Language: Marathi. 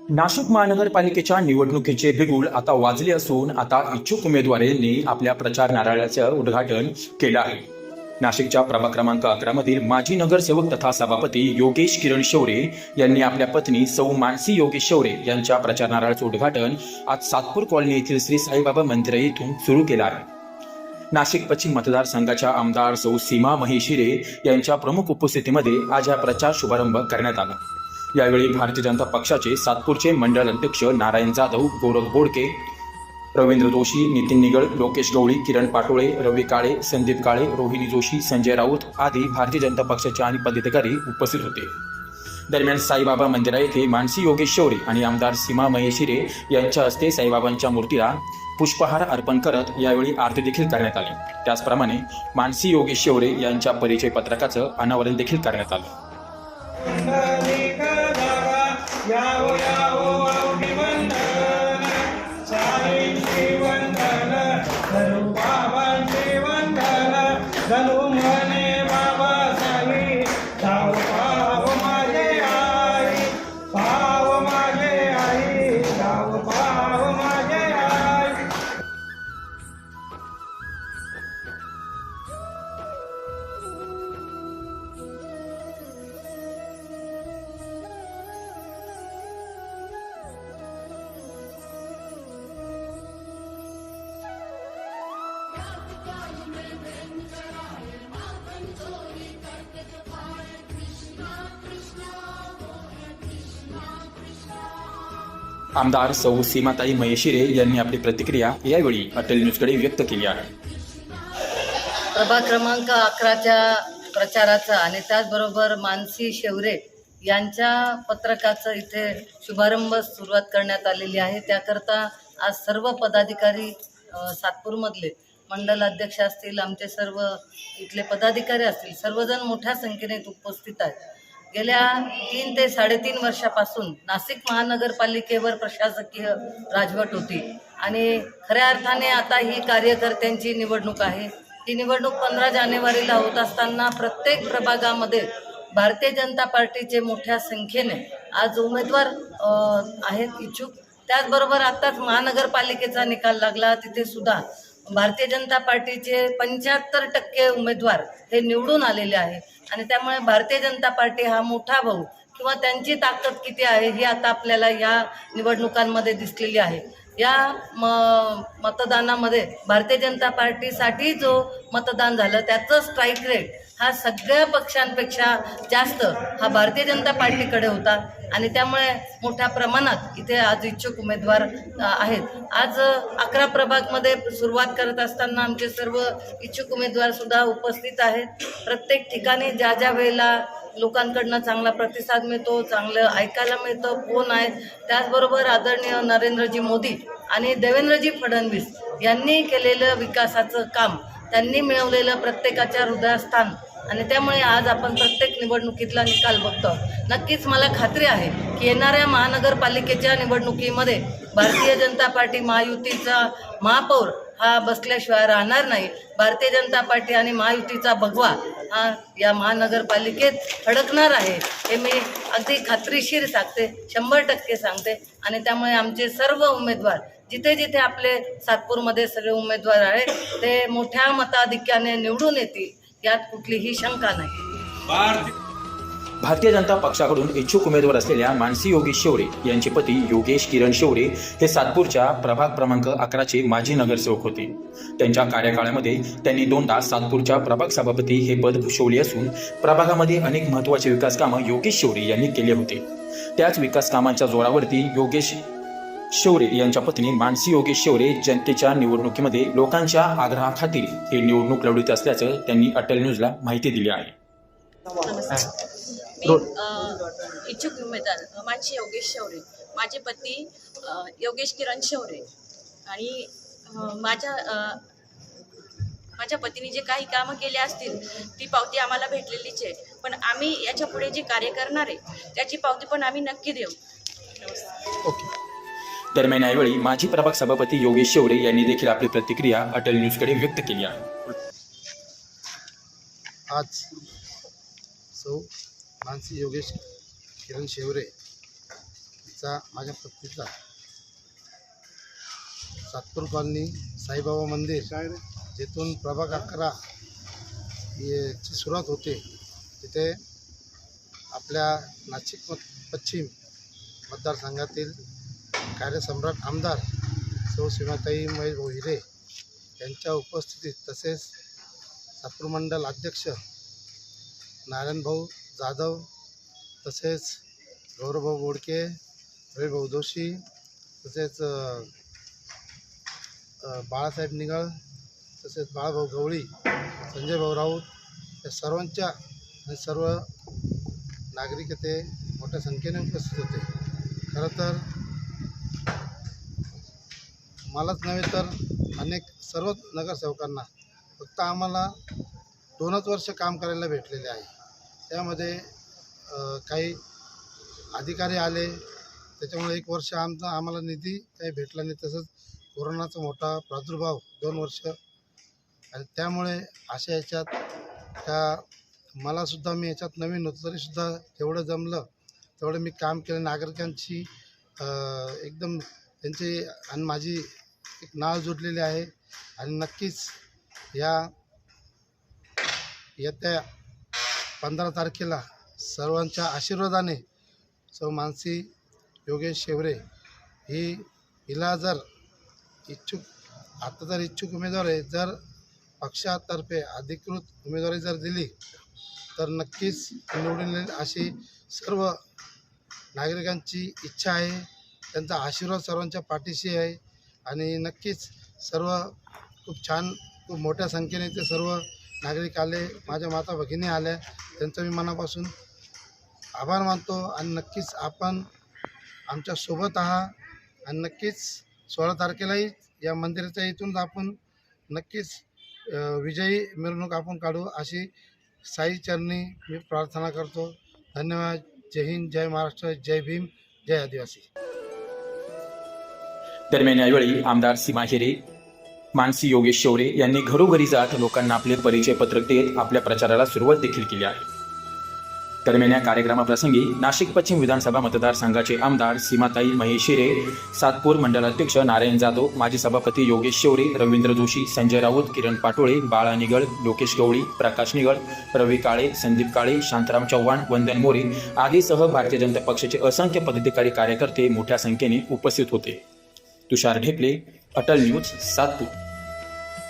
नाशिक महानगरपालिकेच्या निवडणुकीचे बिगुल आता वाजले असून आता इच्छुक उमेदवारांनी आपल्या प्रचार नारळाचं उद्घाटन केलं आहे। नाशिकच्या प्रभाग क्रमांक 11 मधील माजी नगरसेवक तथा सभापती योगेश किरण शौरे यांनी आपल्या पत्नी सौ मानसी योगेश शौरे यांच्या प्रचार नारळाचं उद्घाटन आज सातपूर कॉलनी येथील श्री साईबाबा मंदिर येथून सुरू केलं आहे। नाशिक पश्चिम मतदारसंघाच्या आमदार सौ सीमा महेशिरे यांच्या प्रमुख उपस्थितीमध्ये आज हा प्रचार शुभारंभ करण्यात आला। यावेळी भारतीय जनता पक्षाचे सातपूरचे मंडळ अध्यक्ष नारायण जाधव, गौरव बोडके, रवींद्र जोशी, नितीन निगळ, लोकेश गवळी, किरण पाटोळे, रवी काळे, संदीप काळे, रोहिणी जोशी, संजय राऊत आदी भारतीय जनता पक्षाचे आणि पदाधिकारी उपस्थित होते। दरम्यान साईबाबा मंदिरा येथे मानसी योगेश शौरे आणि आमदार सीमा महेशिरे यांच्या हस्ते साईबाबांच्या मूर्तीला पुष्पहार अर्पण करत यावेळी आरती देखील करण्यात आली। त्याचप्रमाणे मानसी योगेश शौरे यांच्या परिचय पत्रकाचं अनावरण देखील करण्यात आलं। आमदार सौ सीमाताई महेशिरे यांनी आपली प्रतिक्रिया यावेळी अटल न्यूजकडे व्यक्त केली आहे। प्रभाग क्रमांक 11च्या प्रचाराचा आणि त्याचबरोबर मानसी शौरे यांच्या पत्रकाचं इथे शुभारंभ सुरुवात करण्यात आलेली आहे। त्याकरता आज सर्व पदाधिकारी सातपूरमधले मंडल अध्यक्ष असतील, आमचे सर्व इथले पदाधिकारी असतील, सर्वजण मोठ्या संख्येने उपस्थित आहेत। गेल्या 3 ते 3.5 वर्षापासून नाशिक महानगरपालिकेवर प्रशासकीय राजवट होती आणि खऱ्या अर्थाने आता ही कार्यकर्त्यांची निवडणूक आहे। ही निवडणूक 15 जानेवारीला होत असताना प्रत्येक प्रभागामध्ये भारतीय जनता पार्टीचे मोठ्या संख्येने आज उमेदवार आहेत इच्छुक। त्याचबरोबर आत्ताच महानगरपालिकेचा निकाल लागला, तिथे सुद्धा भारतीय जनता पार्टीचे 75% उमेदवार हे निवडून आलेले आहे आणि त्यामुळे भारतीय जनता पार्टी हा मोठा भाऊ किंवा त्यांची ताकद किती आहे ही आता आपल्याला या निवडणुकांमध्ये दिसलेली आहे। या मतदानामध्ये भारतीय जनता पार्टीसाठी जो मतदान झालं त्याचं स्ट्राईक रेट हा सगळ्या पक्षांपेक्षा जास्त हा भारतीय जनता पार्टीकडे होता आणि त्यामुळे मोठ्या प्रमाणात इथे आज इच्छुक उमेदवार आहेत। आज 11 प्रभागमध्ये सुरुवात करत असताना आमचे सर्व इच्छुक उमेदवार सुद्धा उपस्थित आहेत। प्रत्येक ठिकाणी ज्या ज्या वेळेला लोकांकडनं चांगला प्रतिसाद मिळतो, चांगलं ऐकायला मिळतं, फोन आहेत, त्याचबरोबर आदरणीय नरेंद्रजी मोदी आणि देवेंद्रजी फडणवीस यांनी केलेलं विकासाचं काम, त्यांनी मिळवलेलं प्रत्येकाच्या हृदयस्थान आणि त्यामुळे आज आपण प्रत्येक निवडणुकीतला निकाल बघतो। नक्कीच मला खात्री आहे की येणाऱ्या महानगरपालिकेच्या निवडणुकीमध्ये भारतीय जनता पार्टी महायुतीचा महापौर हा बसल्याशिवाय राहणार नाही। भारतीय जनता पार्टी आणि महायुतीचा भगवा हा या महानगरपालिकेत फडकणार आहे हे मी अगदी खात्रीशीर सांगते, 100% सांगते आणि त्यामुळे आमचे सर्व उमेदवार जिथे जिथे आपले सातपूरमध्ये सगळे उमेदवार आहेत ते मोठ्या मताधिक्याने निवडून येतील यात कुठलीही शंका नाही। भारतीय जनता पक्षाकडून इच्छुक उमेदवार असलेल्या मानसी योगेश शौरे यांचे पती योगेश किरण शौरे हे सातपूरच्या प्रभाग क्रमांक 11चे माजी नगरसेवक होते। त्यांच्या कार्यकाळामध्ये त्यांनी 2दा सातपूरच्या प्रभाग सभापती हे पद भूषवले असून प्रभागामध्ये अनेक महत्त्वाचे विकास कामं योगेश शौरे यांनी केले होते। त्याच विकास कामांच्या जोरावरती योगेश शौरे यांच्या पत्नी मानसी योगेश शौरे जनतेच्या निवडणुकीमध्ये लोकांच्या आग्रहाखातीर हे निवडणूक लढवित असल्याचं त्यांनी अटल न्यूजला माहिती दिली आहे। मी इच्छुक उमेदवार मानसी योगेश शौरे, माझे पती योगेश किरण शौरे आणि माझ्या पतीने जे काही कामं केले असतील ती पावती आम्हाला भेटलेलीच आहे, पण आम्ही याच्या पुढे जे कार्य करणार आहे त्याची पावती पण आम्ही नक्की देऊ। दरम्यान यावेळी माजी प्रभाग सभापती योगेश शौरे यांनी देखील आपली प्रतिक्रिया अटल न्यूजकडे व्यक्त केली आहे। आज सौ मानसी योगेश किरण शौरे नाशिकचा माझ्या पत्नीचा सातपूर कॉलनी साईबाबा मंदिर जिथून प्रभाग 11 याची सुरुवात होते, तिथे आपल्या नाशिक पश्चिम मतदारसंघातील कार्यसम्राट आमदार सौ सीमाताई महेश भाऊ हिरे यांच्या उपस्थितीत, तसेच सातपूर मंडल अध्यक्ष नारायण भाऊ जाधव, तसेच गौरवभाऊ बोडके, रविभाऊ जोशी, तसेच बाळासाहेब निगळ, तसेच बाळाभाऊ गवळी, संजय भाऊ राऊत या सर्वांच्या आणि सर्व नागरिक ते मोठ्या संख्येने उपस्थित होते. खरं तर मलाच नव्हे तर अनेक सर्व नगरसेवकांना फक्त आम्हाला 2च वर्ष काम करायला भेटलेले आहे. त्यामध्ये काही अधिकारी आले, त्याच्यामुळे 1 वर्ष आम्हाला निधी काही भेटला नाही. तसंच कोरोनाचा मोठा प्रादुर्भाव 2 वर्ष, आणि त्यामुळे अशा याच्यात मलासुद्धा मी याच्यात नवीन होतो, तरीसुद्धा जेवढं जमलं तेवढं मी काम केलं. नागरिकांची एकदम त्यांची आणि माझी एक नाळ जुडलेली आहे. आणि नक्कीच येत्या 15 तारखेला सर्वांच्या आशीर्वादाने सौ मानसी योगेश शेवरे हिला जर इच्छुक उमेदवार आहे, जर पक्षातर्फे अधिकृत उमेदवारी जर दिली तर नक्कीच निवडून येईल अशी सर्व नागरिकांची इच्छा आहे. त्यांचा आशीर्वाद सर्वांच्या पाठीशी आहे. आणि नक्कीच सर्व खूप छान, खूप मोठ्या संख्येने ते सर्व नागरिक आले, माझ्या माता भगिनी आल्या, त्यांचं मी मनापासून आभार मानतो. आणि नक्कीच आपण आमच्या सोबत आहात. आणि नक्कीच 16 तारखेलाही या मंदिराच्या इथून आपण नक्कीच विजयी मिरवणूक आपण काढू अशी साई चरणी मी प्रार्थना करतो. धन्यवाद. जय हिंद, जय महाराष्ट्र, जय भीम, जय आदिवासी. दरम्यान यावेळी आमदार सीमा हिरे, मानसी योगेश शेवरे यांनी घरोघरी जात लोकांना आपले परिचय पत्रक देत आपल्या प्रचाराला सुरुवात देखील केली आहे. दरम्यान या कार्यक्रमाप्रसंगी नाशिक पश्चिम विधानसभा मतदारसंघाचे आमदार सीमाताई महेश हिरे, सातपूर मंडलाध्यक्ष नारायण जाधव, माजी सभापती योगेश शेवरे, रवींद्र जोशी, संजय राऊत, किरण पाटोळे, बाळा निगळ, लोकेश गवळी, प्रकाश निगळ, रवी काळे, संदीप काळे, शांताराम चव्हाण, वंदन मोरे आदीसह भारतीय जनता पक्षाचे असंख्य पदाधिकारी कार्यकर्ते मोठ्या संख्येने उपस्थित होते. तुषार ढेपले, अटल न्यूज, सातपूर.